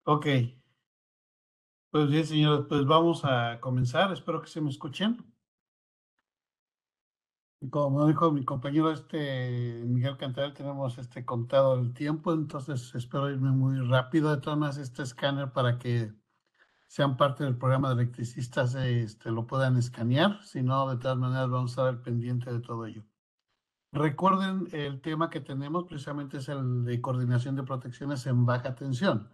Ok, pues bien, señores, pues vamos a comenzar. Espero que se me escuchen. Y como dijo mi compañero Miguel Cantar, tenemos contado el tiempo, entonces espero irme muy rápido. De todas maneras, este escáner para que sean parte del programa de electricistas, lo puedan escanear. Si no, de todas maneras, vamos a estar al pendiente de todo ello. Recuerden, el tema que tenemos precisamente es el de coordinación de protecciones en baja tensión.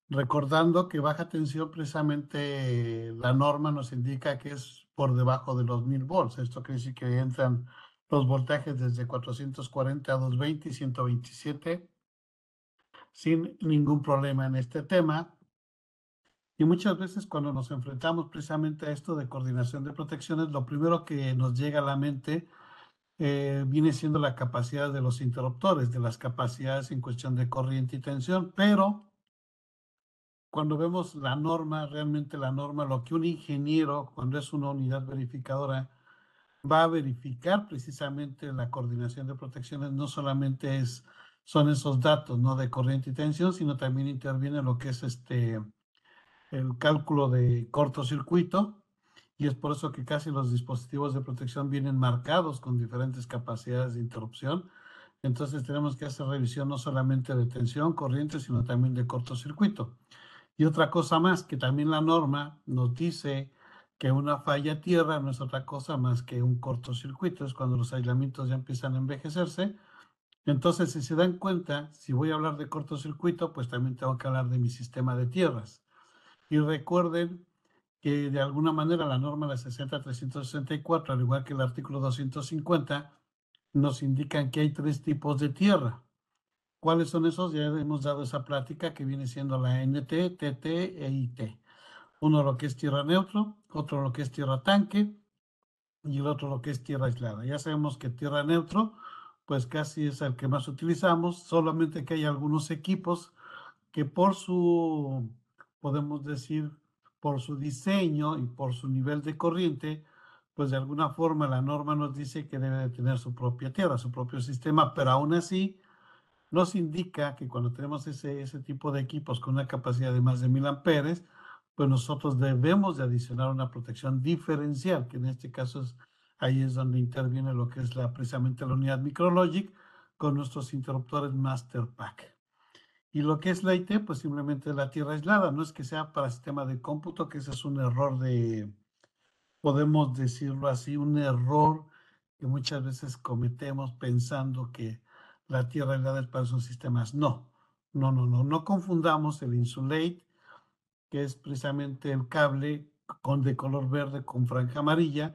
Recordando que baja tensión, precisamente la norma nos indica que es por debajo de los 1000 volts. Esto quiere decir que entran los voltajes desde 440 a 220 y 127 sin ningún problema en este tema. Y muchas veces cuando nos enfrentamos precisamente a esto de coordinación de protecciones, lo primero que nos llega a la mente viene siendo la capacidad de los interruptores, de las capacidades en cuestión de corriente y tensión, pero cuando vemos la norma, realmente la norma, lo que un ingeniero, cuando es una unidad verificadora, va a verificar precisamente la coordinación de protecciones, no solamente son esos datos, ¿no? De corriente y tensión, sino también interviene lo que es el cálculo de cortocircuito, y es por eso que casi los dispositivos de protección vienen marcados con diferentes capacidades de interrupción. Entonces tenemos que hacer revisión no solamente de tensión, corriente, sino también de cortocircuito. Y otra cosa más, que también la norma nos dice que una falla tierra no es otra cosa más que un cortocircuito, es cuando los aislamientos ya empiezan a envejecerse. Entonces, si se dan cuenta, si voy a hablar de cortocircuito, pues también tengo que hablar de mi sistema de tierras. Y recuerden que de alguna manera la norma de la 60364, al igual que el artículo 250, nos indican que hay tres tipos de tierra. ¿Cuáles son esos? Ya hemos dado esa plática que viene siendo la NT, TT e IT. Uno lo que es tierra neutro, otro lo que es tierra tanque y el otro lo que es tierra aislada. Ya sabemos que tierra neutro, pues casi es el que más utilizamos, solamente que hay algunos equipos que por su, podemos decir, por su diseño y por su nivel de corriente, pues de alguna forma la norma nos dice que debe de tener su propia tierra, su propio sistema, pero aún así nos indica que cuando tenemos ese tipo de equipos con una capacidad de más de 1000 amperes, pues nosotros debemos de adicionar una protección diferencial, que en este caso ahí es donde interviene lo que es precisamente la unidad Micrologic con nuestros interruptores Master Pack. Y lo que es la IT, pues simplemente es la tierra aislada, no es que sea para sistema de cómputo, que ese es un error podemos decirlo así, un error que muchas veces cometemos pensando que la tierra aislada es para esos sistemas. No, no confundamos el insulate, que es precisamente el cable de color verde con franja amarilla,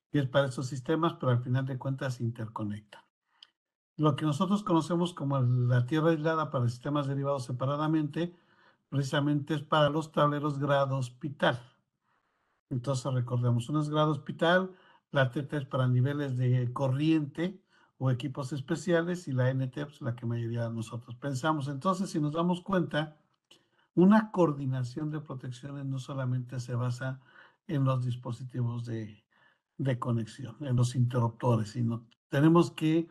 que es para esos sistemas, pero al final de cuentas se interconecta. Lo que nosotros conocemos como la tierra aislada para sistemas derivados separadamente, precisamente es para los tableros grado hospital. Entonces recordemos, uno es grado hospital, la TT es para niveles de corriente o equipos especiales y la NT es la que mayoría de nosotros pensamos. Entonces, si nos damos cuenta, una coordinación de protecciones no solamente se basa en los dispositivos de conexión, en los interruptores, sino tenemos que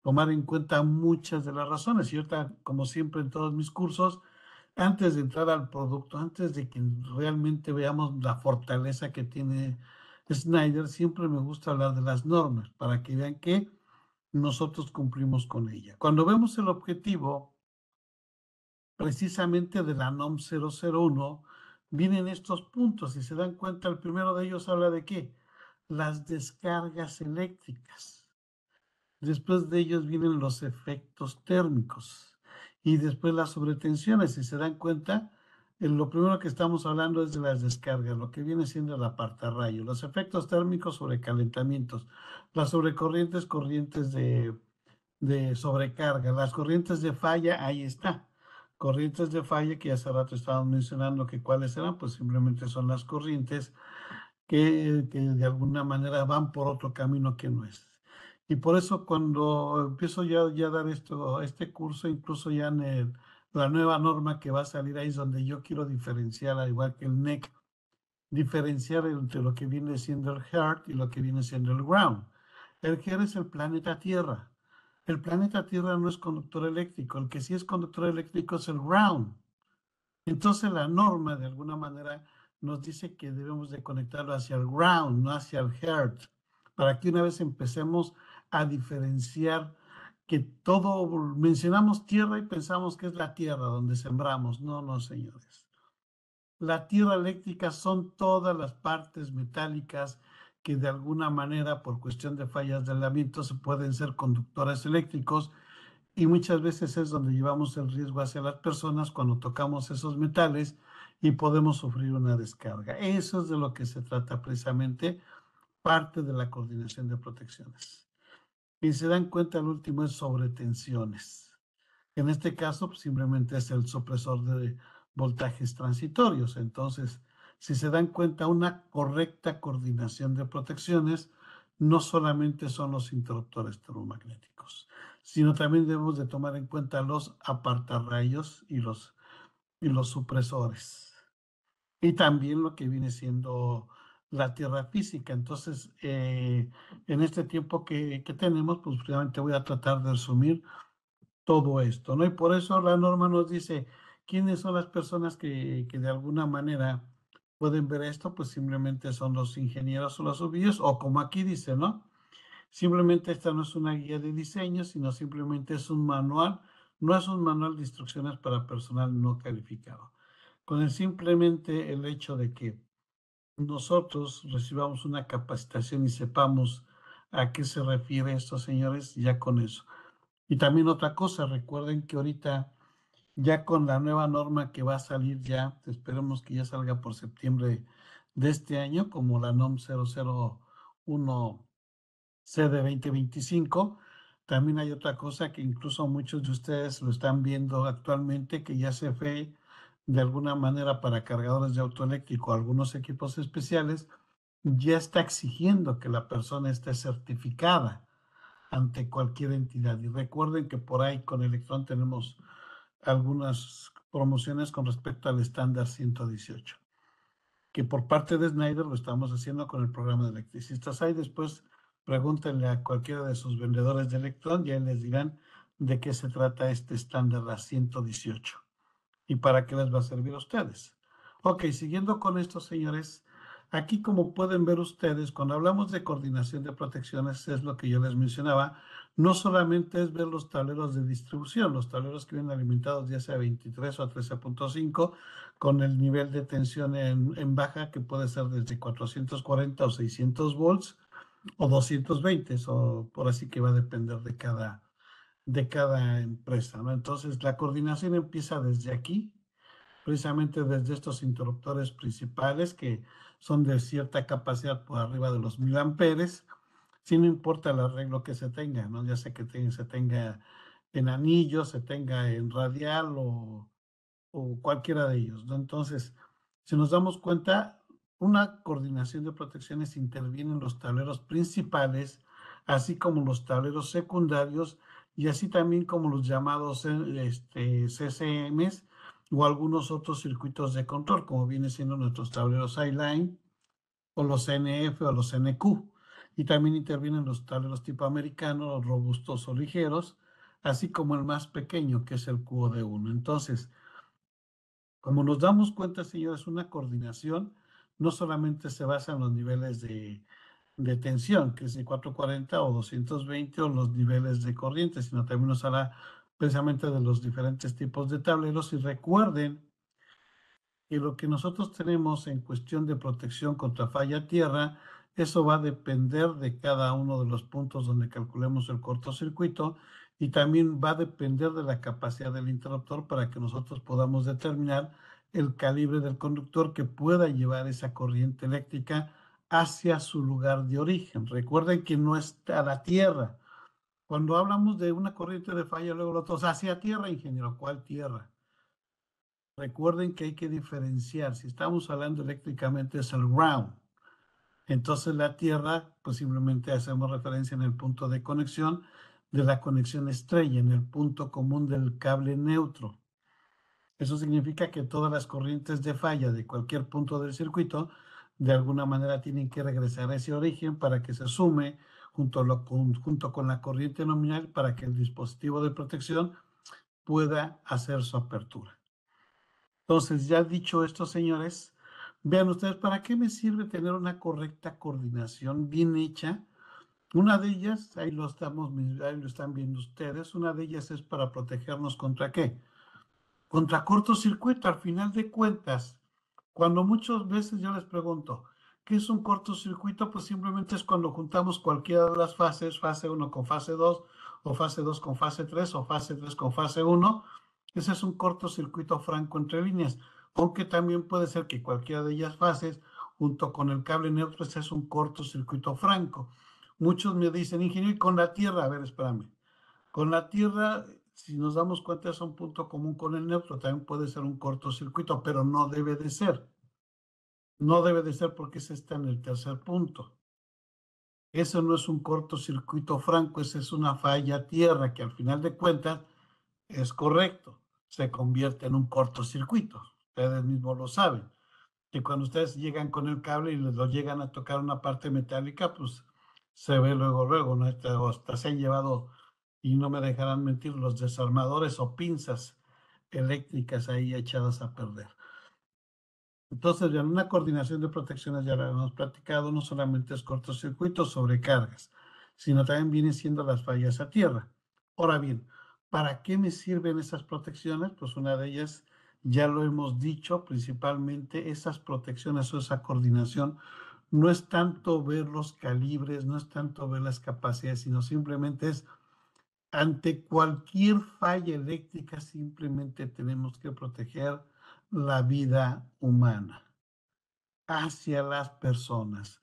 tomar en cuenta muchas de las razones. Y ahorita, como siempre en todos mis cursos, antes de entrar al producto, antes de que realmente veamos la fortaleza que tiene Snyder, siempre me gusta hablar de las normas para que vean que nosotros cumplimos con ella. Cuando vemos el objetivo precisamente de la NOM 001, vienen estos puntos y se dan cuenta, el primero de ellos habla de qué? Las descargas eléctricas. Después de ellos vienen los efectos térmicos y después las sobretensiones. Si se dan cuenta, lo primero que estamos hablando es de las descargas, lo que viene siendo el apartarrayo, los efectos térmicos, sobrecalentamientos, las sobrecorrientes, corrientes de sobrecarga, las corrientes de falla, ahí está. Corrientes de falla que hace rato estábamos mencionando que cuáles eran, pues simplemente son las corrientes que de alguna manera van por otro camino que no es. Y por eso cuando empiezo ya a dar este curso, incluso ya en la nueva norma que va a salir ahí es donde yo quiero diferenciar, al igual que el NEC, diferenciar entre lo que viene siendo el Heart y lo que viene siendo el Ground. El Heart es el planeta Tierra. El planeta Tierra no es conductor eléctrico, el que sí es conductor eléctrico es el Ground. Entonces la norma de alguna manera nos dice que debemos de conectarlo hacia el ground, no hacia el heart, para que una vez empecemos a diferenciar que todo, mencionamos tierra y pensamos que es la tierra donde sembramos. No, no, señores. La tierra eléctrica son todas las partes metálicas que de alguna manera, por cuestión de fallas de aislamiento, se pueden ser conductores eléctricos y muchas veces es donde llevamos el riesgo hacia las personas cuando tocamos esos metales y podemos sufrir una descarga. Eso es de lo que se trata precisamente, parte de la coordinación de protecciones. Y se dan cuenta, el último es sobre tensiones. En este caso, pues, simplemente es el supresor de voltajes transitorios. Entonces, si se dan cuenta, una correcta coordinación de protecciones no solamente son los interruptores termomagnéticos, sino también debemos de tomar en cuenta los apartarrayos y los supresores. Y también lo que viene siendo la tierra física. Entonces, en este tiempo que tenemos, pues realmente voy a tratar de resumir todo esto, ¿no? Y por eso la norma nos dice quiénes son las personas que de alguna manera pueden ver esto, pues simplemente son los ingenieros o los subillos, o como aquí dice, ¿no? Simplemente esta no es una guía de diseño, sino simplemente es un manual, no es un manual de instrucciones para personal no calificado. Con el simplemente el hecho de que nosotros recibamos una capacitación y sepamos a qué se refiere esto, señores, ya con eso. Y también otra cosa, recuerden que ahorita ya con la nueva norma que va a salir ya, esperemos que ya salga por septiembre de este año, como la NOM 001 C de 2025. También hay otra cosa que incluso muchos de ustedes lo están viendo actualmente, que ya se ve de alguna manera para cargadores de auto eléctrico, algunos equipos especiales, ya está exigiendo que la persona esté certificada ante cualquier entidad. Y recuerden que por ahí con Electron tenemos algunas promociones con respecto al estándar 118, que por parte de Schneider lo estamos haciendo con el programa de electricistas. Ahí después pregúntenle a cualquiera de sus vendedores de Electron, ya les dirán de qué se trata este estándar a 118 y para qué les va a servir a ustedes. Ok, siguiendo con esto, señores, aquí como pueden ver ustedes, cuando hablamos de coordinación de protecciones, es lo que yo les mencionaba, no solamente es ver los tableros de distribución, los tableros que vienen alimentados ya sea 23 o 13.5, con el nivel de tensión en baja que puede ser desde 440 o 600 volts o 220, o por así que va a depender de cada empresa, ¿no? Entonces, la coordinación empieza desde aquí, precisamente desde estos interruptores principales que son de cierta capacidad por arriba de los 1000 amperes, si no importa el arreglo que se tenga, ¿no? Ya sea que se tenga en anillo, se tenga en radial o cualquiera de ellos, ¿no? Entonces, si nos damos cuenta, una coordinación de protecciones interviene en los tableros principales, así como los tableros secundarios y así también como los llamados CCMs o algunos otros circuitos de control, como viene siendo nuestros tableros I-Line o los NF o los NQ. Y también intervienen los tableros tipo americano, los robustos o ligeros, así como el más pequeño, que es el QD1. Entonces, como nos damos cuenta, señores, una coordinación no solamente se basa en los niveles de tensión, que es de 440 o 220, o los niveles de corriente, sino también nos habla precisamente de los diferentes tipos de tableros. Y recuerden que lo que nosotros tenemos en cuestión de protección contra falla tierra, eso va a depender de cada uno de los puntos donde calculemos el cortocircuito y también va a depender de la capacidad del interruptor para que nosotros podamos determinar el calibre del conductor que pueda llevar esa corriente eléctrica hacia su lugar de origen. Recuerden que no está la tierra. Cuando hablamos de una corriente de falla, luego lo todos hacia tierra, ingeniero, ¿cuál tierra? Recuerden que hay que diferenciar. Si estamos hablando eléctricamente es el ground. Entonces la tierra, pues simplemente hacemos referencia en el punto de conexión de la conexión estrella, en el punto común del cable neutro. Eso significa que todas las corrientes de falla de cualquier punto del circuito, de alguna manera tienen que regresar a ese origen para que se sume junto con la corriente nominal para que el dispositivo de protección pueda hacer su apertura. Entonces, ya dicho esto, señores, vean ustedes, ¿para qué me sirve tener una correcta coordinación bien hecha? Una de ellas, ahí lo están viendo ustedes, una de ellas es para protegernos contra ¿qué? Contra cortocircuito. Al final de cuentas, cuando muchas veces yo les pregunto, ¿qué es un cortocircuito? Pues simplemente es cuando juntamos cualquiera de las fases, fase uno con fase 2, o fase 2 con fase 3, o fase 3 con fase uno. Ese es un cortocircuito franco entre líneas, aunque también puede ser que cualquiera de ellas fases, junto con el cable neutro, ese es un cortocircuito franco. Muchos me dicen, ingeniero, y con la Tierra, a ver, espérame, con la Tierra, si nos damos cuenta, es un punto común con el neutro, también puede ser un cortocircuito, pero no debe de ser. No debe de ser porque ese está en el tercer punto. Eso no es un cortocircuito franco, esa es una falla tierra que al final de cuentas es correcto. Se convierte en un cortocircuito. Ustedes mismos lo saben. Que cuando ustedes llegan con el cable y les lo llegan a tocar una parte metálica, pues se ve luego, luego, ¿no? Hasta se han llevado, y no me dejarán mentir, los desarmadores o pinzas eléctricas ahí echadas a perder. Entonces, ya una coordinación de protecciones, ya lo hemos platicado, no solamente es cortocircuitos, sobrecargas, sino también vienen siendo las fallas a tierra. Ahora bien, ¿para qué me sirven esas protecciones? Pues una de ellas, ya lo hemos dicho, principalmente esas protecciones o esa coordinación no es tanto ver los calibres, no es tanto ver las capacidades, sino simplemente es ante cualquier falla eléctrica, simplemente tenemos que proteger la vida humana hacia las personas.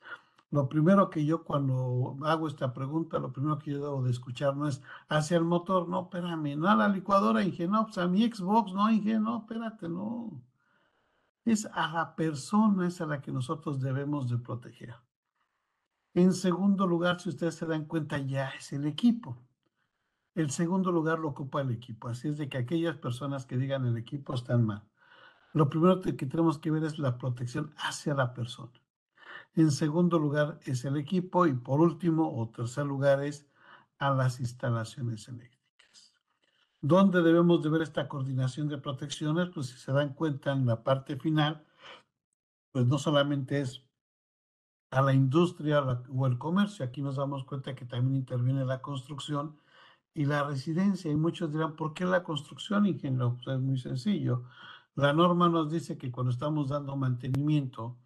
Lo primero que yo cuando hago esta pregunta, lo primero que yo debo de escuchar no es hacia el motor, no, espérame, no a la licuadora, Inge, no, pues a mi Xbox, no, Inge, no, espérate, no. Es a la persona, es a la que nosotros debemos de proteger. En segundo lugar, si ustedes se dan cuenta, ya es el equipo. El segundo lugar lo ocupa el equipo, así es de que aquellas personas que digan el equipo están mal. Lo primero que tenemos que ver es la protección hacia la persona. En segundo lugar es el equipo y por último o tercer lugar es a las instalaciones eléctricas. ¿Dónde debemos de ver esta coordinación de protecciones? Pues si se dan cuenta en la parte final, pues no solamente es a la industria o el comercio, aquí nos damos cuenta que también interviene la construcción y la residencia. Y muchos dirán, ¿por qué la construcción, ingeniero? Pues es muy sencillo. La norma nos dice que cuando estamos dando mantenimiento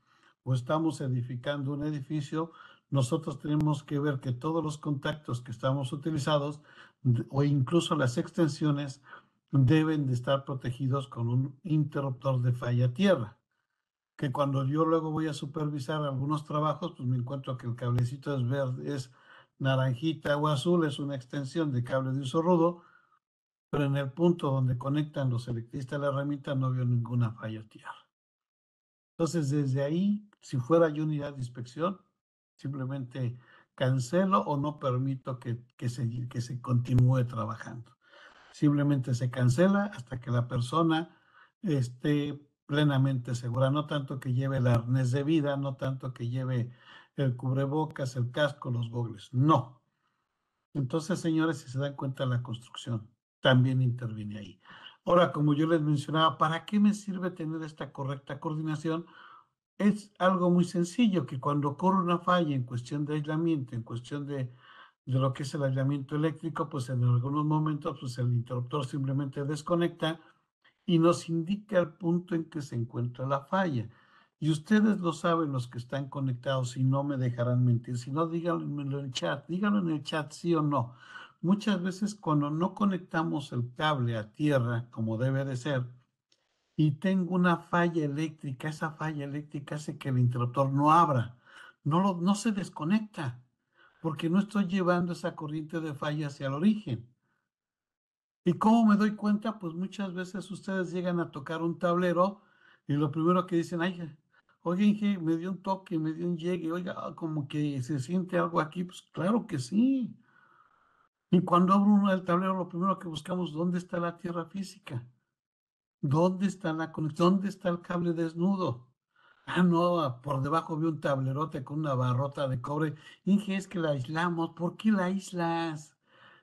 o estamos edificando un edificio, nosotros tenemos que ver que todos los contactos que estamos utilizados o incluso las extensiones deben de estar protegidos con un interruptor de falla tierra. Que cuando yo luego voy a supervisar algunos trabajos, pues me encuentro que el cablecito es verde, es naranjita o azul, es una extensión de cable de uso rudo, pero en el punto donde conectan los electricistas a la herramienta no veo ninguna falla tierra. Entonces, desde ahí, si fuera yo unidad de inspección, simplemente cancelo o no permito que se continúe trabajando. Simplemente se cancela hasta que la persona esté plenamente segura, no tanto que lleve el arnés de vida, no tanto que lleve el cubrebocas, el casco, los gogles, no. Entonces, señores, si se dan cuenta, la construcción también interviene ahí. Ahora, como yo les mencionaba, ¿para qué me sirve tener esta correcta coordinación? Es algo muy sencillo, que cuando ocurre una falla en cuestión de aislamiento, en cuestión de lo que es el aislamiento eléctrico, pues en algunos momentos pues el interruptor simplemente desconecta y nos indica el punto en que se encuentra la falla. Y ustedes lo saben, los que están conectados, y no me dejarán mentir. Si no, díganmelo en el chat, díganlo en el chat, sí o no. Muchas veces cuando no conectamos el cable a tierra como debe de ser, y tengo una falla eléctrica, esa falla eléctrica hace que el interruptor no abra, no se desconecta, porque no estoy llevando esa corriente de falla hacia el origen. ¿Y cómo me doy cuenta? Pues muchas veces ustedes llegan a tocar un tablero y lo primero que dicen, ay, oye, Inge, me dio un toque, me dio un llegue, oiga, como que se siente algo aquí. Pues claro que sí. Y cuando abro uno del tablero, lo primero que buscamos, ¿dónde está la tierra física? ¿Dónde está la conexión? ¿Dónde está el cable desnudo? Ah, no, por debajo vi un tablerote con una barrota de cobre. Inge, es que la aislamos. ¿Por qué la aíslas?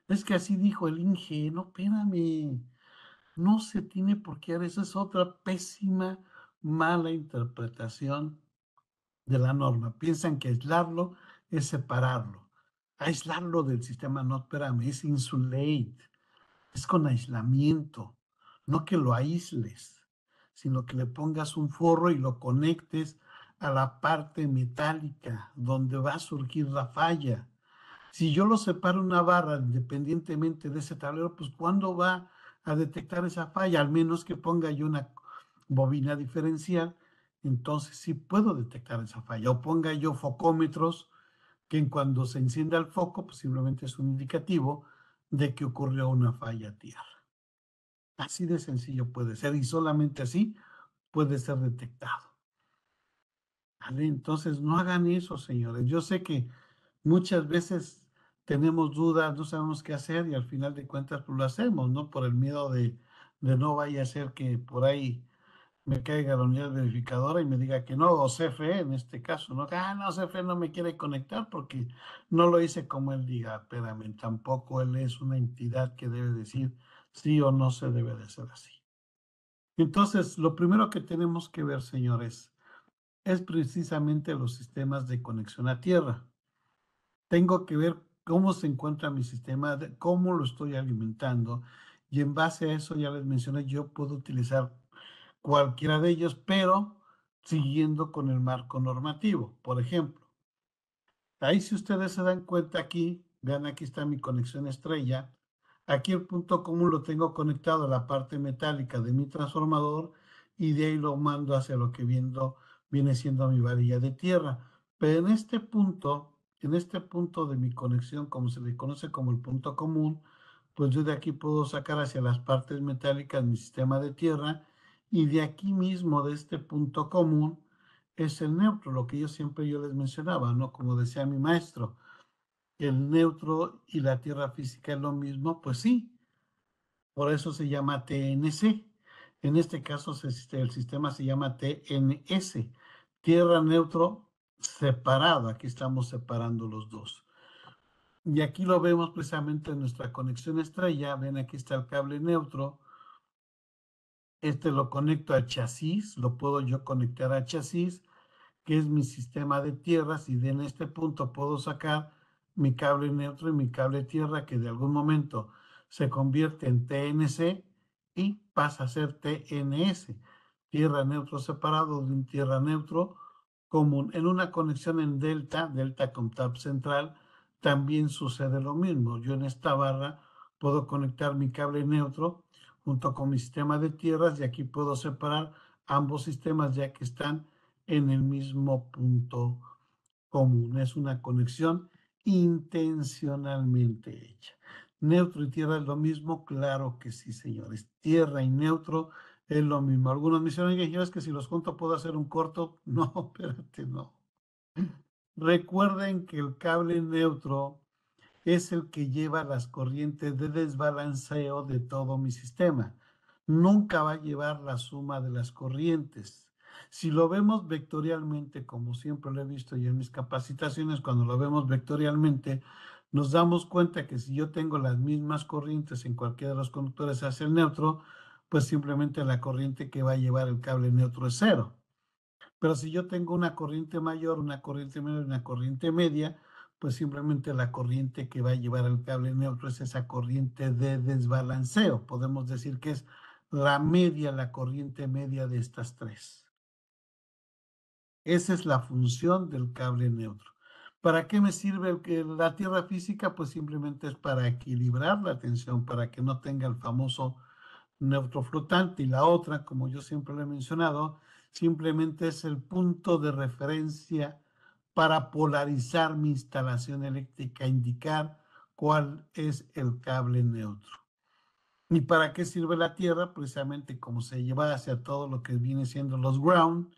Es que así dijo el Inge. No, espérame. No se tiene por qué dar, esa es otra pésima, mala interpretación de la norma. Piensan que aislarlo es separarlo. Aislarlo del sistema, no, espérame, es insulate, es con aislamiento, no que lo aísles, sino que le pongas un forro y lo conectes a la parte metálica donde va a surgir la falla. Si yo lo separo una barra independientemente de ese tablero, pues ¿cuándo va a detectar esa falla? Al menos que ponga yo una bobina diferencial, entonces sí puedo detectar esa falla. O ponga yo focómetros que en cuando se encienda el foco, pues simplemente es un indicativo de que ocurrió una falla a tierra. Así de sencillo puede ser y solamente así puede ser detectado. ¿Vale? Entonces no hagan eso, señores. Yo sé que muchas veces tenemos dudas, no sabemos qué hacer y al final de cuentas pues lo hacemos, ¿no? Por el miedo de no vaya a ser que por ahí me caiga la unidad verificadora y me diga que no, o CFE en este caso, ¿no? Ah, no, CFE no me quiere conectar porque no lo hice como él diga, espérame, tampoco él es una entidad que debe decir sí o no se debe de hacer así. Entonces, lo primero que tenemos que ver, señores, es precisamente los sistemas de conexión a tierra. Tengo que ver cómo se encuentra mi sistema, cómo lo estoy alimentando y en base a eso, ya les mencioné, yo puedo utilizar cualquiera de ellos, pero siguiendo con el marco normativo. Por ejemplo, ahí si ustedes se dan cuenta aquí, vean aquí está mi conexión estrella. Aquí el punto común lo tengo conectado a la parte metálica de mi transformador y de ahí lo mando hacia lo que viene siendo mi varilla de tierra. Pero en este punto de mi conexión, como se le conoce como el punto común, pues yo de aquí puedo sacar hacia las partes metálicas mi sistema de tierra y de aquí mismo, de este punto común, es el neutro, lo que yo les mencionaba, ¿no? Como decía mi maestro, el neutro y la tierra física es lo mismo, pues sí, por eso se llama TNC. En este caso, el sistema se llama TNS, tierra neutro separado. Aquí estamos separando los dos. Y aquí lo vemos precisamente en nuestra conexión estrella. Ven, aquí está el cable neutro. Este lo conecto al chasis, lo puedo yo conectar al chasis, que es mi sistema de tierras, y en este punto puedo sacar mi cable neutro y mi cable tierra, que de algún momento se convierte en TNC y pasa a ser TNS, tierra neutro separado de un tierra neutro común. En una conexión en delta, delta con tap central, también sucede lo mismo. Yo en esta barra puedo conectar mi cable neutro junto con mi sistema de tierras y aquí puedo separar ambos sistemas ya que están en el mismo punto común. Es una conexión intencionalmente hecha. Neutro y tierra es lo mismo, claro que sí, señores. Tierra y neutro es lo mismo. Algunos me dicen, oye, yo es que si los junto puedo hacer un corto. No, espérate, no. Recuerden que el cable neutro es el que lleva las corrientes de desbalanceo de todo mi sistema. Nunca va a llevar la suma de las corrientes. Si lo vemos vectorialmente, como siempre lo he visto yo en mis capacitaciones, cuando lo vemos vectorialmente, nos damos cuenta que si yo tengo las mismas corrientes en cualquiera de los conductores hacia el neutro, pues simplemente la corriente que va a llevar el cable neutro es cero. Pero si yo tengo una corriente mayor, una corriente menor y una corriente media, pues simplemente la corriente que va a llevar el cable neutro es esa corriente de desbalanceo. Podemos decir que es la media, la corriente media de estas tres. Esa es la función del cable neutro. ¿Para qué me sirve la tierra física? Pues simplemente es para equilibrar la tensión, para que no tenga el famoso neutro flotante. Y la otra, como yo siempre lo he mencionado, simplemente es el punto de referencia para polarizar mi instalación eléctrica, indicar cuál es el cable neutro. ¿Y para qué sirve la tierra? Precisamente como se lleva hacia todo lo que viene siendo los ground,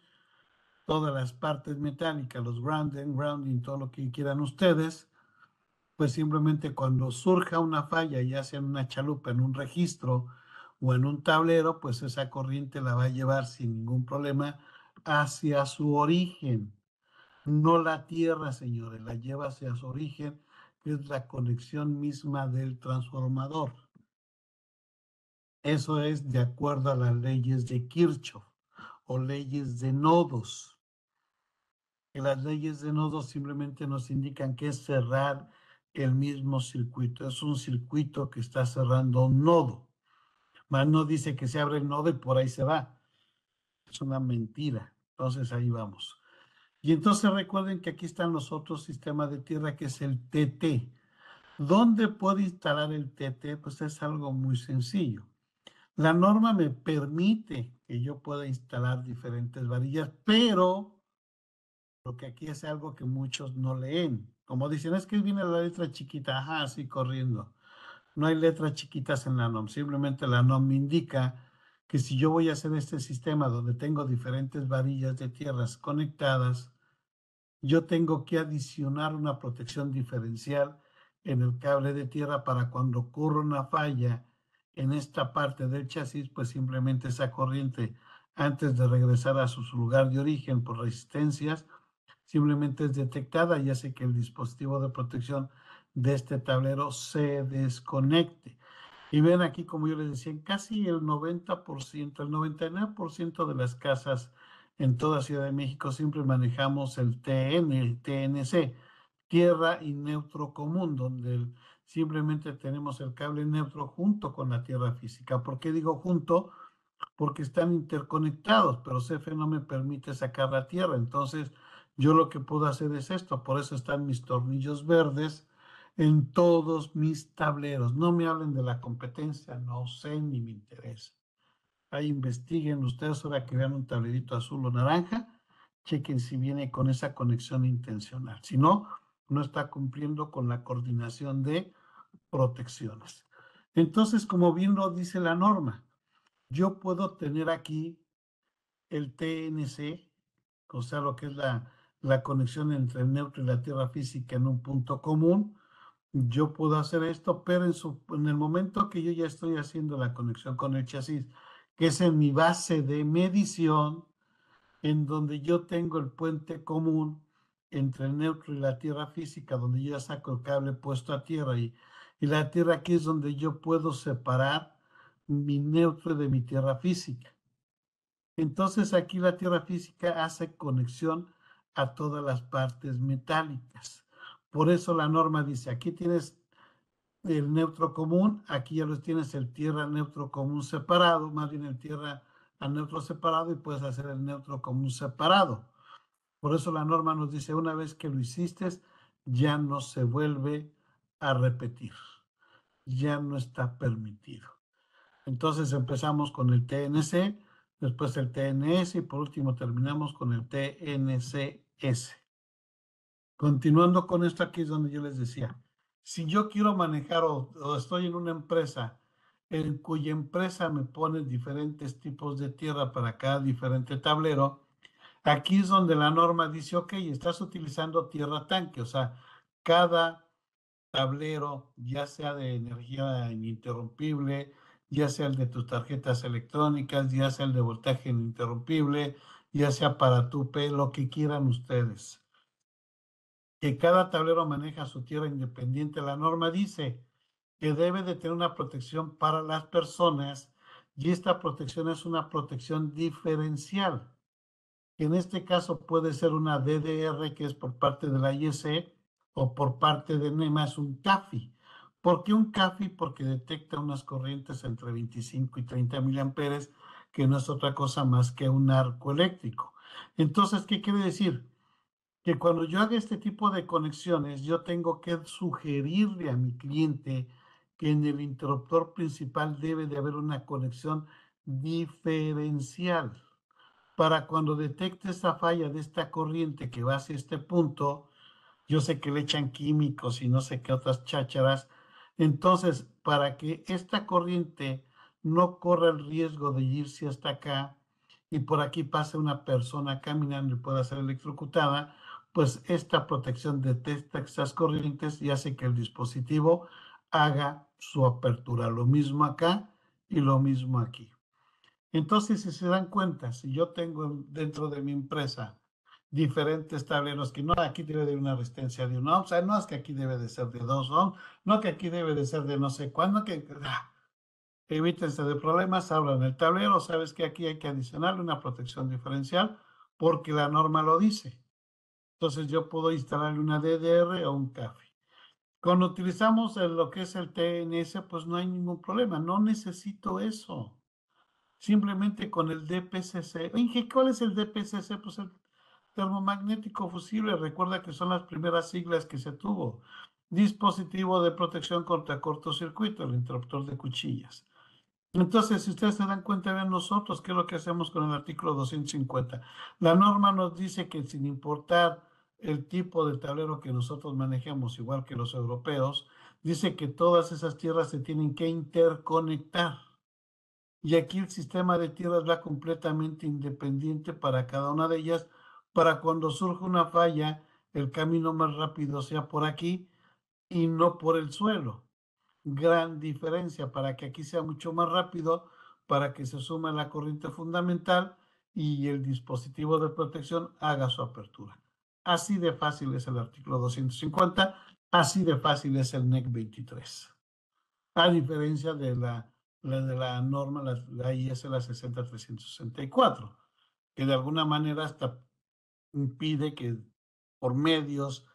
todas las partes metálicas, los grounding, todo lo que quieran ustedes, pues simplemente cuando surja una falla, ya sea en una chalupa, en un registro o en un tablero, pues esa corriente la va a llevar sin ningún problema hacia su origen. No la tierra, señores, la lleva hacia su origen, que es la conexión misma del transformador. Eso es de acuerdo a las leyes de Kirchhoff o leyes de nodos. Que las leyes de nodos simplemente nos indican que es cerrar el mismo circuito. Es un circuito que está cerrando un nodo. Más no dice que se abre el nodo y por ahí se va. Es una mentira. Entonces ahí vamos. Y entonces recuerden que aquí están los otros sistemas de tierra, que es el TT. ¿Dónde puedo instalar el TT? Pues es algo muy sencillo. La norma me permite que yo pueda instalar diferentes varillas, pero lo que aquí es algo que muchos no leen. Como dicen, es que viene la letra chiquita, ajá, así corriendo. No hay letras chiquitas en la NOM, simplemente la NOM me indica que si yo voy a hacer este sistema donde tengo diferentes varillas de tierras conectadas, yo tengo que adicionar una protección diferencial en el cable de tierra para cuando ocurra una falla en esta parte del chasis, pues simplemente esa corriente, antes de regresar a su lugar de origen por resistencias, simplemente es detectada y hace que el dispositivo de protección de este tablero se desconecte. Y ven aquí, como yo les decía, casi el 90%, el 99% de las casas en toda Ciudad de México siempre manejamos el TNC, tierra y neutro común, donde simplemente tenemos el cable neutro junto con la tierra física. ¿Por qué digo junto? Porque están interconectados, pero CFE no me permite sacar la tierra. Entonces, yo lo que puedo hacer es esto. Por eso están mis tornillos verdes en todos mis tableros. No me hablen de la competencia, no sé ni me interesa. Ahí investiguen ustedes ahora que vean un tablerito azul o naranja, chequen si viene con esa conexión intencional. Si no, no está cumpliendo con la coordinación de protecciones. Entonces, como bien lo dice la norma, yo puedo tener aquí el TNC, o sea, lo que es la conexión entre el neutro y la tierra física en un punto común. Yo puedo hacer esto, pero en el momento que yo ya estoy haciendo la conexión con el chasis, que es en mi base de medición, en donde yo tengo el puente común entre el neutro y la tierra física, donde yo ya saco el cable puesto a tierra y la tierra aquí es donde yo puedo separar mi neutro de mi tierra física. Entonces aquí la tierra física hace conexión a todas las partes metálicas. Por eso la norma dice, aquí tienes el neutro común, aquí ya los tienes el tierra neutro común separado, más bien el tierra a neutro separado y puedes hacer el neutro común separado. Por eso la norma nos dice, una vez que lo hiciste, ya no se vuelve a repetir, ya no está permitido. Entonces empezamos con el TNC, después el TNS y por último terminamos con el TNCS. Continuando con esto, aquí es donde yo les decía, si yo quiero manejar o estoy en una empresa en cuya empresa me pone diferentes tipos de tierra para cada diferente tablero, aquí es donde la norma dice, ok, estás utilizando tierra tanque, o sea, cada tablero, ya sea de energía ininterrumpible, ya sea el de tus tarjetas electrónicas, ya sea el de voltaje ininterrumpible, ya sea para tu P, lo que quieran ustedes. Que cada tablero maneja su tierra independiente. La norma dice que debe de tener una protección para las personas y esta protección es una protección diferencial. En este caso puede ser una DDR que es por parte de la IEC o por parte de NEMA es un CAFI. ¿Por qué un CAFI? Porque detecta unas corrientes entre 25 y 30 miliamperes, que no es otra cosa más que un arco eléctrico. Entonces, ¿qué quiere decir? Que cuando yo haga este tipo de conexiones, yo tengo que sugerirle a mi cliente que en el interruptor principal debe de haber una conexión diferencial para cuando detecte esa falla de esta corriente que va hacia este punto, yo sé que le echan químicos y no sé qué otras chácharas. Entonces, para que esta corriente no corra el riesgo de irse hasta acá y por aquí pase una persona caminando y pueda ser electrocutada, pues esta protección detecta estas corrientes y hace que el dispositivo haga su apertura. Lo mismo acá y lo mismo aquí. Entonces, si se dan cuenta, si yo tengo dentro de mi empresa diferentes tableros que no, aquí debe de una resistencia de 1 ohm, o sea, no es que aquí debe de ser de 2 ohm, no que aquí debe de ser de no sé cuándo, que Evítense de problemas, hablan el tablero, sabes que aquí hay que adicionarle una protección diferencial porque la norma lo dice. Entonces yo puedo instalarle una DDR o un CAFI. Cuando utilizamos lo que es el TNS, pues no hay ningún problema, no necesito eso. Simplemente con el DPCC. Oye, ¿cuál es el DPCC? Pues el termomagnético fusible. Recuerda que son las primeras siglas que se tuvo. Dispositivo de protección contra cortocircuito, el interruptor de cuchillas. Entonces, si ustedes se dan cuenta, vean nosotros qué es lo que hacemos con el artículo 250. La norma nos dice que sin importar el tipo de tablero que nosotros manejemos, igual que los europeos, dice que todas esas tierras se tienen que interconectar. Y aquí el sistema de tierras va completamente independiente para cada una de ellas, para cuando surge una falla, el camino más rápido sea por aquí y no por el suelo. Gran diferencia para que aquí sea mucho más rápido, para que se sume la corriente fundamental y el dispositivo de protección haga su apertura. Así de fácil es el artículo 250, así de fácil es el NEC 23. A diferencia de la norma, la IS, la 60364, que de alguna manera hasta impide que por medios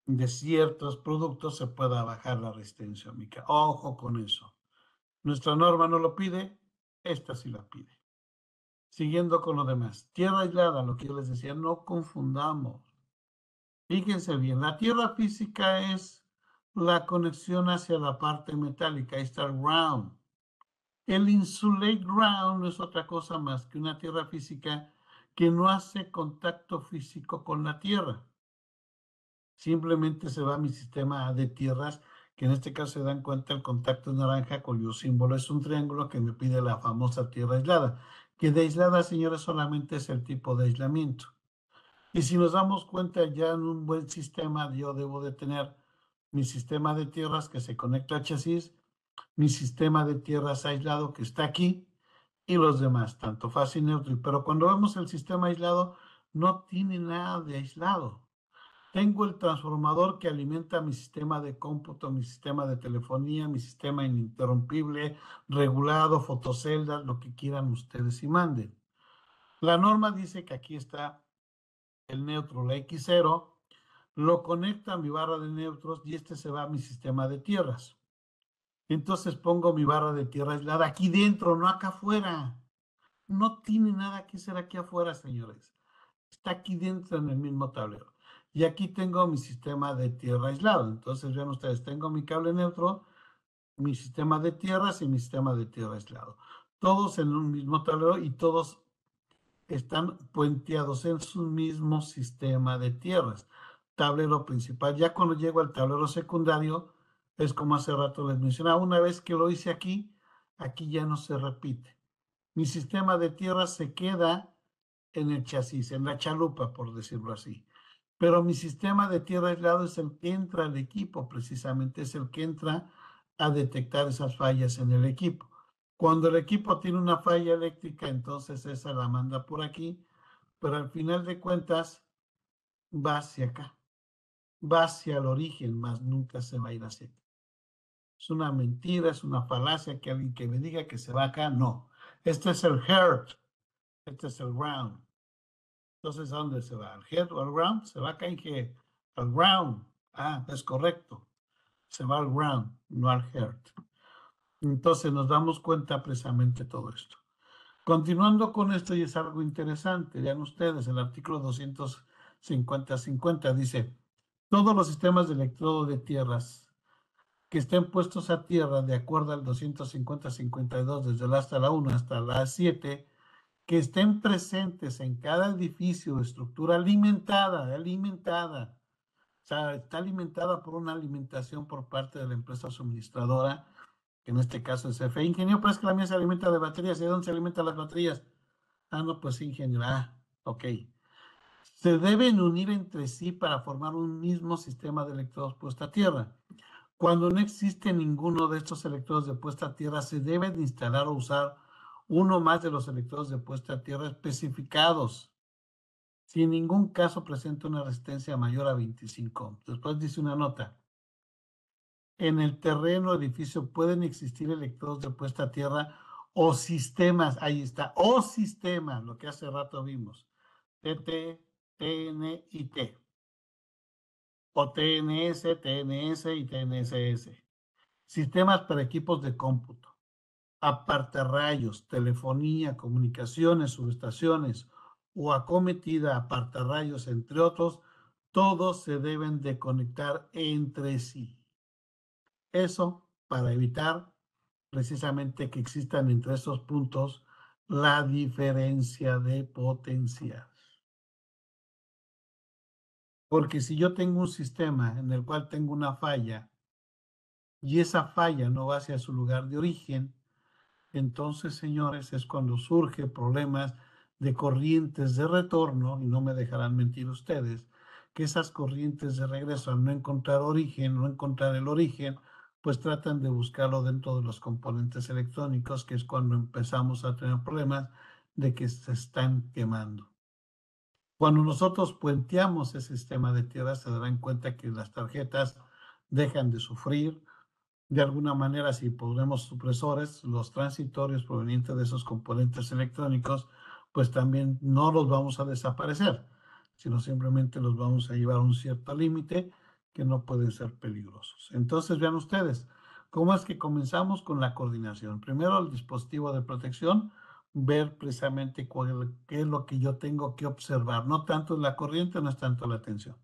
de ciertos productos se pueda bajar la resistencia ómica. Ojo con eso. Nuestra norma no lo pide, esta sí la pide. Siguiendo con lo demás. Tierra aislada, lo que yo les decía, no confundamos. Fíjense bien, la tierra física es la conexión hacia la parte metálica, ahí está el ground. El insulate ground no es otra cosa más que una tierra física que no hace contacto físico con la tierra. Simplemente se va a mi sistema de tierras, que en este caso se dan cuenta el contacto naranja cuyo símbolo es un triángulo que me pide la famosa tierra aislada, que de aislada, señores, solamente es el tipo de aislamiento. Y si nos damos cuenta ya en un buen sistema, yo debo de tener mi sistema de tierras que se conecta al chasis, mi sistema de tierras aislado que está aquí y los demás, tanto fase y neutro. Pero cuando vemos el sistema aislado, no tiene nada de aislado. Tengo el transformador que alimenta mi sistema de cómputo, mi sistema de telefonía, mi sistema ininterrumpible, regulado, fotoceldas, lo que quieran ustedes y manden. La norma dice que aquí está el neutro, la X0, lo conecta a mi barra de neutros y este se va a mi sistema de tierras. Entonces pongo mi barra de tierra aislada aquí dentro, no acá afuera. No tiene nada que ser aquí afuera, señores. Está aquí dentro en el mismo tablero. Y aquí tengo mi sistema de tierra aislado. Entonces, vean ustedes, tengo mi cable neutro, mi sistema de tierras y mi sistema de tierra aislado. Todos en un mismo tablero y todos están puenteados en su mismo sistema de tierras. Tablero principal. Ya cuando llego al tablero secundario, es como hace rato les mencionaba, una vez que lo hice aquí, aquí ya no se repite. Mi sistema de tierras se queda en el chasis, en la chalupa, por decirlo así. Pero mi sistema de tierra aislado es el que entra al equipo, precisamente es el que entra a detectar esas fallas en el equipo. Cuando el equipo tiene una falla eléctrica, entonces esa la manda por aquí, pero al final de cuentas va hacia acá, va hacia el origen, más nunca se va a ir hacia acá. Es una mentira, es una falacia que alguien que me diga que se va acá, no. Este es el heart, este es el ground. Entonces, ¿a dónde se va? ¿Al head o al ground? Se va acá en que al ground. Ah, es correcto. Se va al ground, no al heart. Entonces nos damos cuenta precisamente de todo esto. Continuando con esto, y es algo interesante, vean ustedes, el artículo 250 dice, todos los sistemas de electrodo de tierras que estén puestos a tierra de acuerdo al 250-52, desde el hasta la 1 hasta la 7, que estén presentes en cada edificio o estructura alimentada, o sea, está alimentada por una alimentación por parte de la empresa suministradora, que en este caso es CFE. Ingeniero, pero es que la mía se alimenta de baterías. ¿Y de dónde se alimentan las baterías? Ah, no, pues sí, ingeniero. Ah, ok. Se deben unir entre sí para formar un mismo sistema de electrodos puesta a tierra. Cuando no existe ninguno de estos electrodos de puesta a tierra, se debe de instalar o usar uno más de los electrodos de puesta a tierra especificados. Si en ningún caso presenta una resistencia mayor a 25 ohms. Después dice una nota. En el terreno edificio pueden existir electrodos de puesta a tierra o sistemas, ahí está, o sistemas, lo que hace rato vimos, TT, TN y T, o TNS, TNS y TNSS. Sistemas para equipos de cómputo, apartarrayos, telefonía, comunicaciones, subestaciones o acometida, apartarrayos, entre otros, todos se deben de conectar entre sí. Eso para evitar precisamente que existan entre esos puntos la diferencia de potencial. Porque si yo tengo un sistema en el cual tengo una falla y esa falla no va hacia su lugar de origen, entonces, señores, es cuando surgen problemas de corrientes de retorno, y no me dejarán mentir ustedes, que esas corrientes de regreso, al no encontrar origen, no encontrar el origen, pues tratan de buscarlo dentro de los componentes electrónicos, que es cuando empezamos a tener problemas de que se están quemando. Cuando nosotros puenteamos ese sistema de tierra, se darán cuenta que las tarjetas dejan de sufrir. De alguna manera, si ponemos supresores, los transitorios provenientes de esos componentes electrónicos, pues también no los vamos a desaparecer, sino simplemente los vamos a llevar a un cierto límite que no pueden ser peligrosos. Entonces, vean ustedes, ¿cómo es que comenzamos con la coordinación? Primero, el dispositivo de protección, ver precisamente qué es lo que yo tengo que observar. No tanto la corriente, no es tanto la tensión.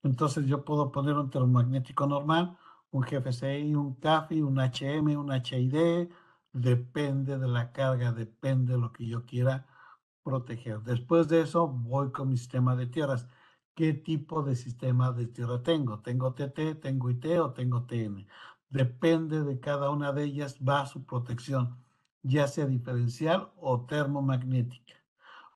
Entonces yo puedo poner un termomagnético normal, un GFCI, un CAFI, un HM, un HID, depende de la carga, depende de lo que yo quiera proteger. Después de eso voy con mi sistema de tierras. ¿Qué tipo de sistema de tierra tengo? ¿Tengo TT, tengo IT o tengo TN? Depende de cada una de ellas, va su protección, ya sea diferencial o termomagnética,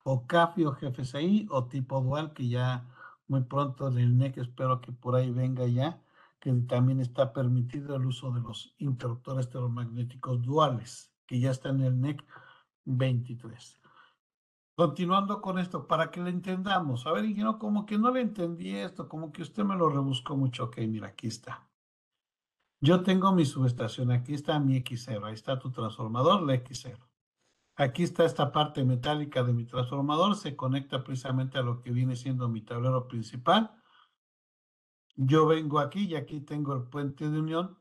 o CAFI o GFCI o tipo dual, que ya muy pronto en el NEC espero que por ahí venga ya, que también está permitido el uso de los interruptores termomagnéticos duales, que ya está en el NEC 23. Continuando con esto, para que le entendamos, a ver, ingeniero, como que no le entendí esto, como que usted me lo rebuscó mucho. Ok, mira, aquí está. Yo tengo mi subestación, aquí está mi X0, ahí está tu transformador, la X0. Aquí está esta parte metálica de mi transformador, se conecta precisamente a lo que viene siendo mi tablero principal. Yo vengo aquí y aquí tengo el puente de unión,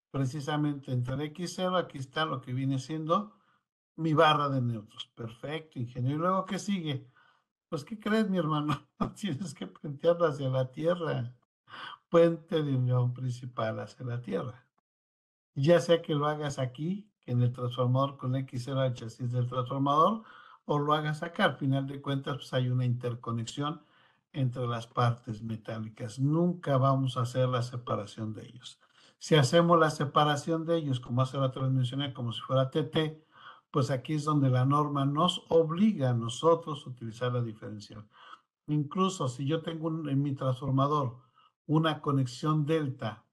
precisamente entre el X0, aquí está lo que viene siendo mi barra de neutros. Perfecto, ingeniero. ¿Y luego qué sigue? Pues, ¿qué crees, mi hermano? Tienes que puentearlo hacia la Tierra. Puente de unión principal hacia la Tierra. Ya sea que lo hagas aquí, en el transformador con X0 al chasis del transformador, o lo hagas acá. Al final de cuentas, pues hay una interconexión entre las partes metálicas. Nunca vamos a hacer la separación de ellos. Si hacemos la separación de ellos, como hace rato les mencioné, como si fuera TT, pues aquí es donde la norma nos obliga a nosotros a utilizar la diferencial. Incluso si yo tengo en mi transformador una conexión delta.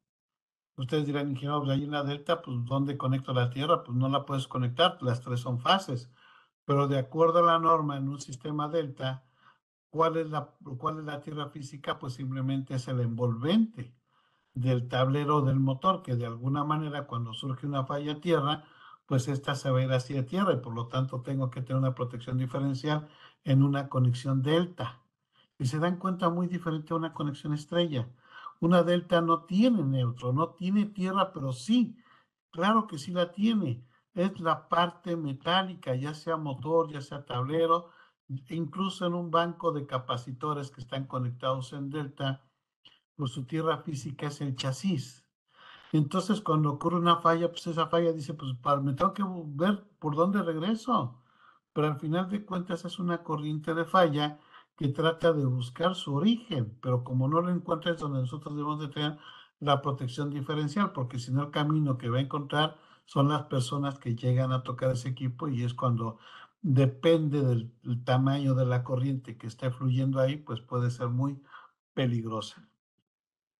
Ustedes dirán, ingeniero, pues ahí en la delta, pues ¿dónde conecto la tierra? Pues no la puedes conectar, las tres son fases. Pero de acuerdo a la norma en un sistema delta, cuál es la tierra física? Pues simplemente es el envolvente del tablero del motor, que de alguna manera cuando surge una falla tierra, pues esta se va a ir hacia tierra y por lo tanto tengo que tener una protección diferencial en una conexión delta. Y se dan cuenta muy diferente a una conexión estrella. Una delta no tiene neutro, no tiene tierra, pero sí, claro que sí la tiene. Es la parte metálica, ya sea motor, ya sea tablero, incluso en un banco de capacitores que están conectados en delta, pues su tierra física es el chasis. Entonces, cuando ocurre una falla, pues esa falla dice, pues me tengo que ver por dónde regreso. Pero al final de cuentas es una corriente de falla que trata de buscar su origen, pero como no lo encuentra es donde nosotros debemos de tener la protección diferencial, porque si no el camino que va a encontrar son las personas que llegan a tocar ese equipo y es cuando depende del tamaño de la corriente que esté fluyendo ahí, pues puede ser muy peligrosa.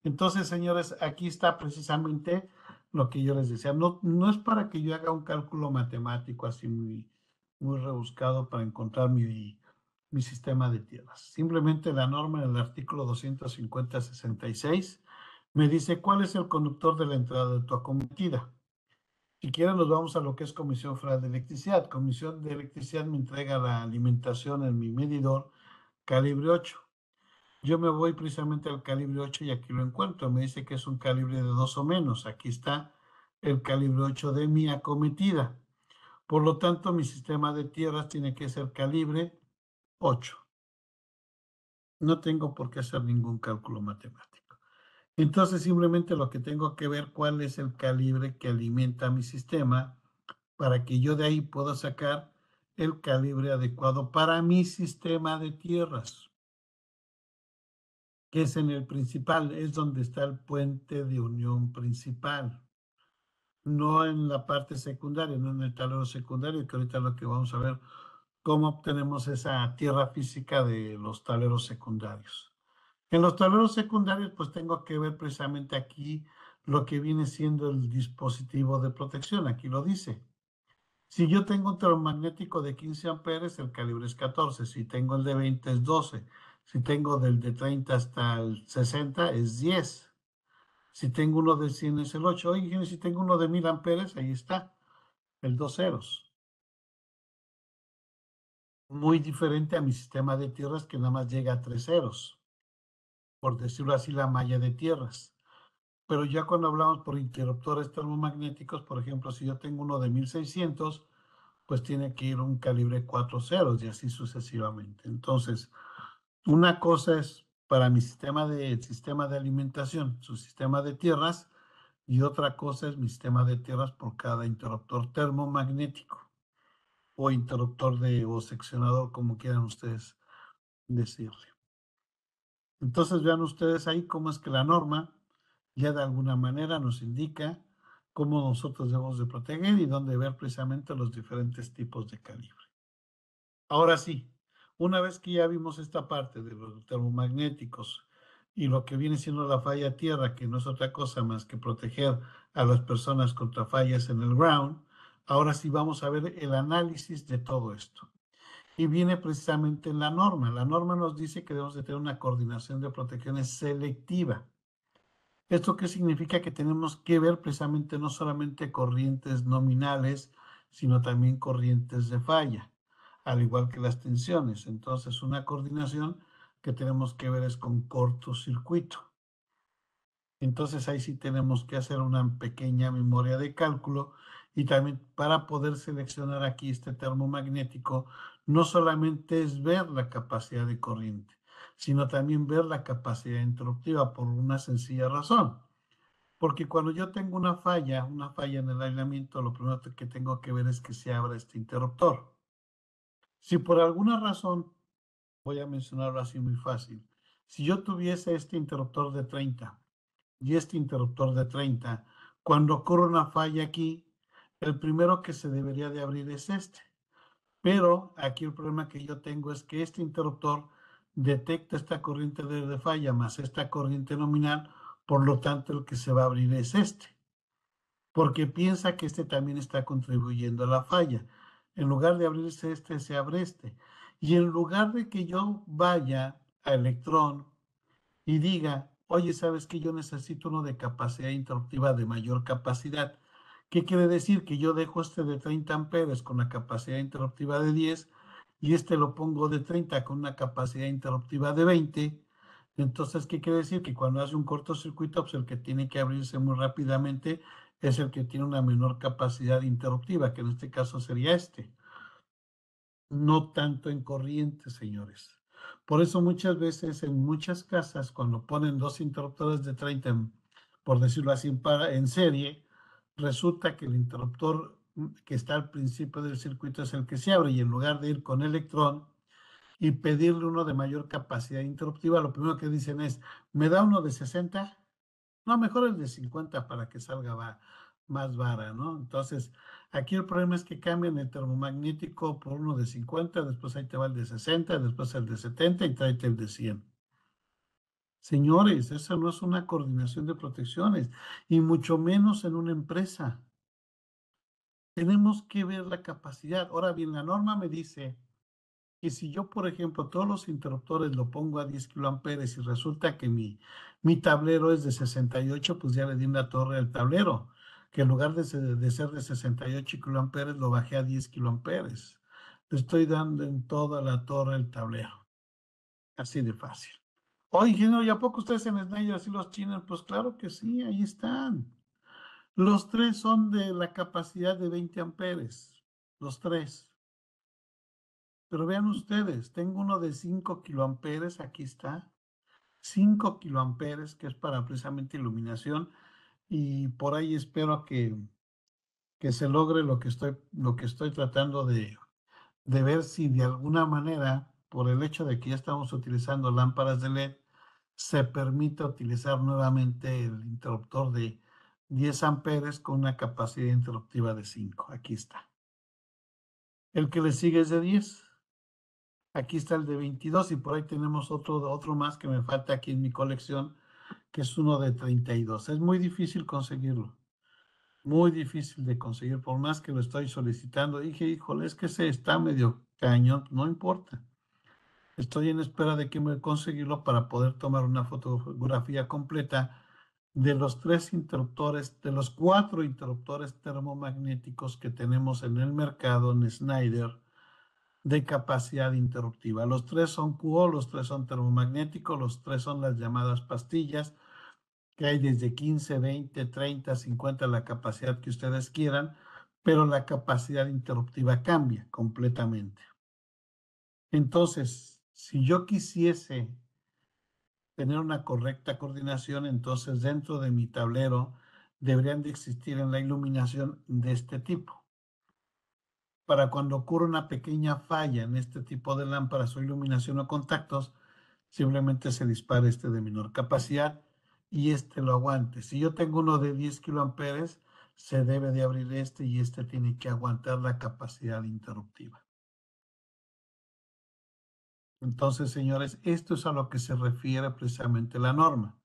Entonces, señores, aquí está precisamente lo que yo les decía. No, no es para que yo haga un cálculo matemático así muy rebuscado para encontrar mi sistema de tierras. Simplemente la norma en el artículo 250-66 Me dice, ¿cuál es el conductor de la entrada de tu acometida? Si quieren, nos vamos a lo que es Comisión Federal de Electricidad. Comisión de Electricidad me entrega la alimentación en mi medidor calibre 8. Yo me voy precisamente al calibre 8 y aquí lo encuentro. Me dice que es un calibre de 2 o menos. Aquí está el calibre 8 de mi acometida. Por lo tanto, mi sistema de tierras tiene que ser calibre 8. No tengo por qué hacer ningún cálculo matemático. Entonces, simplemente lo que tengo que ver cuál es el calibre que alimenta mi sistema para que yo de ahí pueda sacar el calibre adecuado para mi sistema de tierras, que es en el principal, es donde está el puente de unión principal, no en la parte secundaria, no en el tablero secundario, que ahorita es lo que vamos a ver, cómo obtenemos esa tierra física de los tableros secundarios. En los tableros secundarios, pues tengo que ver precisamente aquí lo que viene siendo el dispositivo de protección, aquí lo dice. Si yo tengo un termomagnético de 15 amperes, el calibre es 14. Si tengo el de 20 es 12. Si tengo del de 30 hasta el 60 es 10. Si tengo uno de 100 es el 8. Oye, si tengo uno de 1000 amperes, ahí está, el 2 ceros. Muy diferente a mi sistema de tierras que nada más llega a 3 ceros, por decirlo así, la malla de tierras. Pero ya cuando hablamos por interruptores termomagnéticos, por ejemplo, si yo tengo uno de 1600, pues tiene que ir un calibre 4 ceros y así sucesivamente. Entonces, una cosa es para mi sistema de alimentación, su sistema de tierras, y otra cosa es mi sistema de tierras por cada interruptor termomagnético o interruptor o seccionador, como quieran ustedes decirle. Entonces vean ustedes ahí cómo es que la norma ya de alguna manera nos indica cómo nosotros debemos de proteger y dónde ver precisamente los diferentes tipos de calibre. Ahora sí, una vez que ya vimos esta parte de los termomagnéticos y lo que viene siendo la falla tierra, que no es otra cosa más que proteger a las personas contra fallas en el ground, ahora sí vamos a ver el análisis de todo esto. Y viene precisamente en la norma. La norma nos dice que debemos de tener una coordinación de protecciones selectiva. ¿Esto qué significa? Que tenemos que ver precisamente no solamente corrientes nominales, sino también corrientes de falla, al igual que las tensiones. Entonces, una coordinación que tenemos que ver es con cortocircuito. Entonces, ahí sí tenemos que hacer una pequeña memoria de cálculo y también para poder seleccionar aquí este termomagnético, no solamente es ver la capacidad de corriente, sino también ver la capacidad interruptiva por una sencilla razón. Porque cuando yo tengo una falla en el aislamiento, lo primero que tengo que ver es que se abra este interruptor. Si por alguna razón, voy a mencionarlo así muy fácil, si yo tuviese este interruptor de 30 y este interruptor de 30, cuando ocurre una falla aquí, el primero que se debería de abrir es este. Pero aquí el problema que yo tengo es que este interruptor detecta esta corriente de falla más esta corriente nominal, por lo tanto el que se va a abrir es este, porque piensa que este también está contribuyendo a la falla. En lugar de abrirse este, se abre este. Y en lugar de que yo vaya a electrón y diga, oye, ¿sabes que yo necesito uno de capacidad interruptiva de mayor capacidad? ¿Qué quiere decir? Que yo dejo este de 30 amperes con la capacidad interruptiva de 10 y este lo pongo de 30 con una capacidad interruptiva de 20. Entonces, ¿qué quiere decir? Que cuando hace un cortocircuito, pues el que tiene que abrirse muy rápidamente es el que tiene una menor capacidad interruptiva, que en este caso sería este. No tanto en corriente, señores. Por eso muchas veces en muchas casas, cuando ponen dos interruptores de 30, por decirlo así, en serie, resulta que el interruptor que está al principio del circuito es el que se abre y en lugar de ir con electrón y pedirle uno de mayor capacidad interruptiva, lo primero que dicen es, ¿me da uno de 60? No, mejor el de 50 para que salga más vara, ¿no? Entonces, aquí el problema es que cambian el termomagnético por uno de 50, después ahí te va el de 60, después el de 70 y tráete el de 100. Señores, eso no es una coordinación de protecciones y mucho menos en una empresa. Tenemos que ver la capacidad. Ahora bien, la norma me dice Y si yo, por ejemplo, todos los interruptores lo pongo a 10 kiloamperes y resulta que mi tablero es de 68, pues ya le di una torre al tablero, que en lugar de ser de 68 kiloamperes, lo bajé a 10 kiloamperes. Le estoy dando en toda la torre el tablero. Así de fácil. Oye, ingeniero, ¿y a poco ustedes en Snyder así los chinos? Pues claro que sí, ahí están. Los tres son de la capacidad de 20 amperes. Los tres. Pero vean ustedes, tengo uno de 5 kiloamperes, aquí está. 5 kiloamperes, que es para precisamente iluminación. Y por ahí espero que se logre lo que estoy tratando de ver si de alguna manera, por el hecho de que ya estamos utilizando lámparas de LED, se permite utilizar nuevamente el interruptor de 10 amperes con una capacidad interruptiva de 5. Aquí está. El que le sigue es de 10. Aquí está el de 22 y por ahí tenemos otro más que me falta aquí en mi colección, que es uno de 32. Es muy difícil conseguirlo. Muy difícil de conseguir, por más que lo estoy solicitando. Dije, híjole, es que se está medio cañón, no importa. Estoy en espera de que me conseguirlo para poder tomar una fotografía completa de los tres interruptores, de los 4 interruptores termomagnéticos que tenemos en el mercado en Snyder de capacidad interruptiva. Los tres son QO, los tres son termomagnéticos, los tres son las llamadas pastillas, que hay desde 15, 20, 30, 50, la capacidad que ustedes quieran, pero la capacidad interruptiva cambia completamente. Entonces, si yo quisiese tener una correcta coordinación, entonces dentro de mi tablero deberían de existir en la iluminación de este tipo. Para cuando ocurra una pequeña falla en este tipo de lámparas o iluminación o contactos, simplemente se dispara este de menor capacidad y este lo aguante. Si yo tengo uno de 10 kiloamperes, se debe de abrir este y este tiene que aguantar la capacidad interruptiva. Entonces, señores, esto es a lo que se refiere precisamente la norma.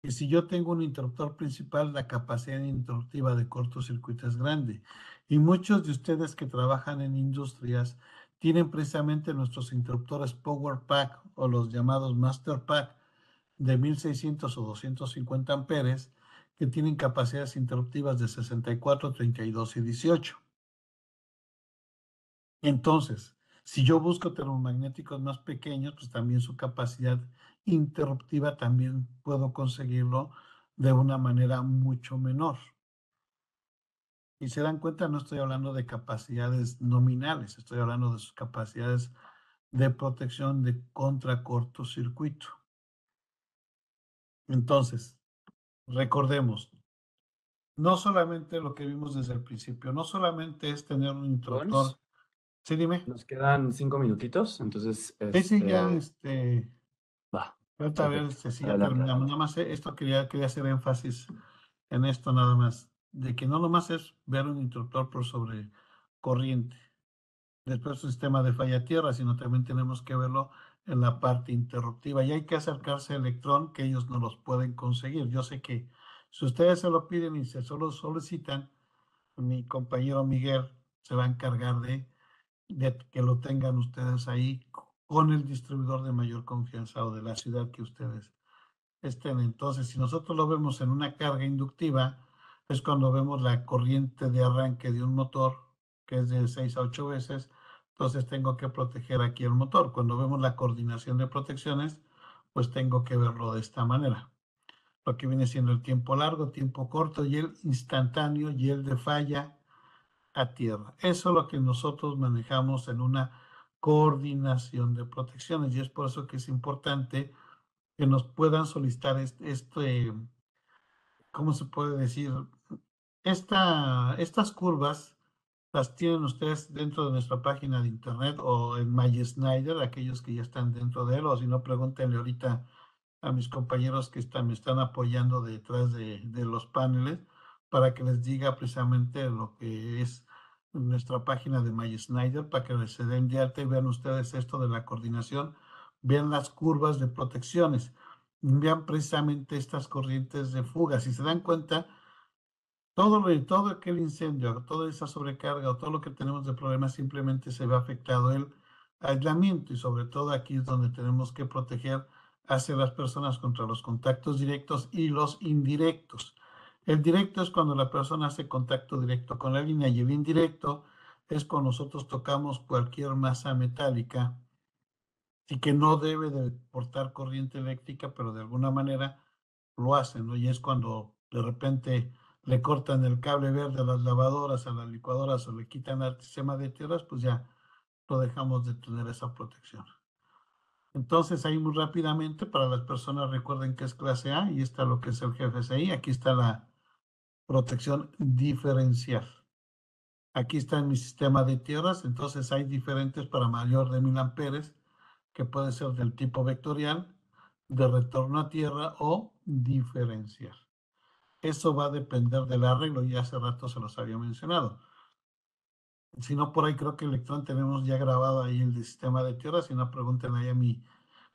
Y si yo tengo un interruptor principal, la capacidad interruptiva de cortocircuito es grande. Y muchos de ustedes que trabajan en industrias tienen precisamente nuestros interruptores Power Pack o los llamados Master Pack de 1600 o 250 amperes que tienen capacidades interruptivas de 64, 32 y 18. Entonces, si yo busco termomagnéticos más pequeños, pues también su capacidad interruptiva también puedo conseguirlo de una manera mucho menor. Y se dan cuenta, no estoy hablando de capacidades nominales, estoy hablando de sus capacidades de protección de contra cortocircuito. Entonces, recordemos, no solamente lo que vimos desde el principio, no solamente es tener un interruptor. Jones, Sí, dime. nos quedan 5 minutitos, entonces, Sí, sí, ya, va, ahorita a ver perfecto. si ya Adelante, terminamos. adelante. Nada más esto quería hacer énfasis en esto nada más, de que no nomás es ver un interruptor por sobre corriente, después un sistema de falla tierra, sino también tenemos que verlo en la parte interruptiva y hay que acercarse al electrón que ellos no los pueden conseguir. Yo sé que si ustedes se lo piden y se solo solicitan, mi compañero Miguel se va a encargar de que lo tengan ustedes ahí con el distribuidor de mayor confianza o de la ciudad que ustedes estén. Entonces, si nosotros lo vemos en una carga inductiva, es cuando vemos la corriente de arranque de un motor, que es de 6 a 8 veces, entonces tengo que proteger aquí el motor. Cuando vemos la coordinación de protecciones, pues tengo que verlo de esta manera. Lo que viene siendo el tiempo largo, tiempo corto y el instantáneo y el de falla a tierra. Eso es lo que nosotros manejamos en una coordinación de protecciones y es por eso que es importante que nos puedan solicitar ¿cómo se puede decir? Estas curvas las tienen ustedes dentro de nuestra página de internet o en MySnyder, aquellos que ya están dentro de él, o si no, pregúntenle ahorita a mis compañeros que me están apoyando detrás de los paneles para que les diga precisamente lo que es nuestra página de MySnyder para que se den de alta y vean ustedes esto de la coordinación, vean las curvas de protecciones, vean precisamente estas corrientes de fuga. Si se dan cuenta, todo aquel incendio, toda esa sobrecarga o todo lo que tenemos de problemas simplemente se ve afectado él aislamiento, y sobre todo aquí es donde tenemos que proteger hacia las personas contra los contactos directos y los indirectos. El directo es cuando la persona hace contacto directo con la línea, y el indirecto es cuando nosotros tocamos cualquier masa metálica y que no debe de portar corriente eléctrica, pero de alguna manera lo hacen, ¿no? Y es cuando de repente le cortan el cable verde a las lavadoras, a las licuadoras, o le quitan el sistema de tierras, pues ya lo dejamos de tener esa protección. Entonces, ahí muy rápidamente, para las personas, recuerden que es clase A y está lo que es el GFCI. Aquí está la protección diferencial. Aquí está en mi sistema de tierras, entonces hay diferentes para mayor de 1000 amperes, que puede ser del tipo vectorial, de retorno a tierra o diferencial. Eso va a depender del arreglo, y hace rato se los había mencionado. Si no, por ahí creo que Electron tenemos ya grabado ahí el sistema de tierras. Si no, pregúntenle ahí a mi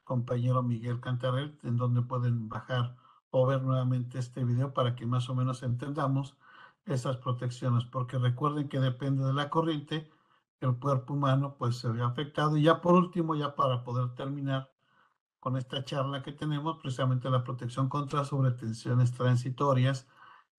compañero Miguel Cantarel, en donde pueden bajar o ver nuevamente este video para que más o menos entendamos esas protecciones, porque recuerden que depende de la corriente, el cuerpo humano pues se ve afectado. Y ya por último, ya para poder terminar con esta charla que tenemos, precisamente la protección contra sobretensiones transitorias,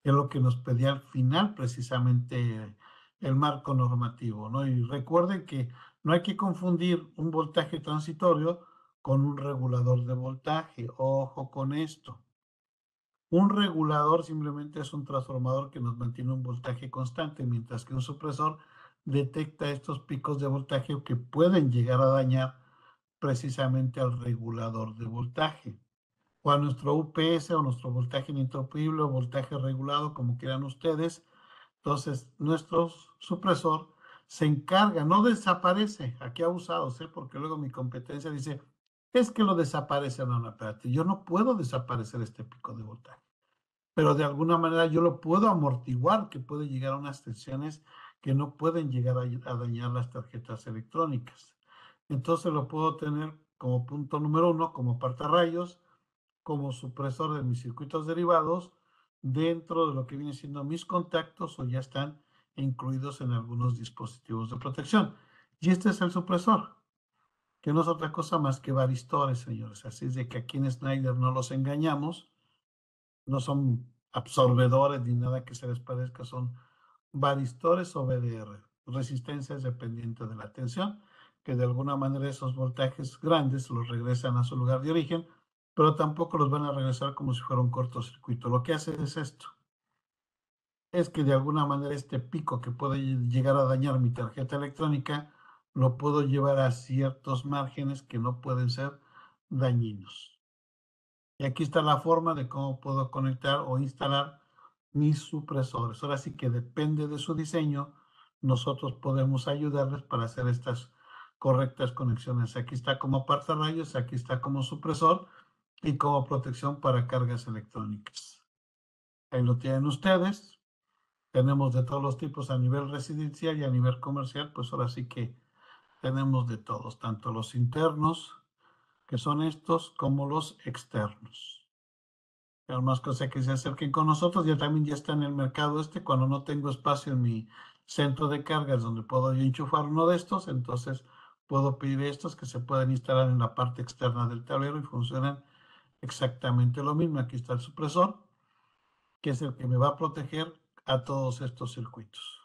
es lo que nos pedía al final precisamente el marco normativo, ¿no? Y recuerden que no hay que confundir un voltaje transitorio con un regulador de voltaje. Ojo con esto. Un regulador simplemente es un transformador que nos mantiene un voltaje constante, mientras que un supresor detecta estos picos de voltaje que pueden llegar a dañar precisamente al regulador de voltaje, o a nuestro UPS, o nuestro voltaje ininterrumpible, o voltaje regulado, como quieran ustedes. Entonces, nuestro supresor se encarga, no desaparece, aquí abusados, porque luego mi competencia dice, es que lo desaparece. No, no, espérate, yo no puedo desaparecer este pico de voltaje, pero de alguna manera yo lo puedo amortiguar, que puede llegar a unas tensiones que no pueden llegar a dañar las tarjetas electrónicas. Entonces lo puedo tener como punto número 1, como partarrayos, como supresor de mis circuitos derivados, dentro de lo que viene siendo mis contactos, o ya están incluidos en algunos dispositivos de protección. Y este es el supresor, que no es otra cosa más que varistores, señores. Así es de que aquí en Schneider no los engañamos, no son absorbedores ni nada que se les parezca, son varistores o VDR. Resistencia es dependiente de la tensión, que de alguna manera esos voltajes grandes los regresan a su lugar de origen, pero tampoco los van a regresar como si fuera un cortocircuito. Lo que hace es esto, es que de alguna manera este pico que puede llegar a dañar mi tarjeta electrónica, lo puedo llevar a ciertos márgenes que no pueden ser dañinos. Y aquí está la forma de cómo puedo conectar o instalar mis supresores. Ahora sí que depende de su diseño, nosotros podemos ayudarles para hacer estas correctas conexiones. Aquí está como partarrayos, aquí está como supresor y como protección para cargas electrónicas. Ahí lo tienen ustedes. Tenemos de todos los tipos a nivel residencial y a nivel comercial, pues ahora sí que tenemos de todos, tanto los internos, que son estos, como los externos. Pero más cosa que se acerquen con nosotros. Ya también ya está en el mercado cuando no tengo espacio en mi centro de cargas donde puedo yo enchufar uno de estos, entonces puedo pedir estos que se pueden instalar en la parte externa del tablero y funcionan exactamente lo mismo. Aquí está el supresor, que es el que me va a proteger a todos estos circuitos.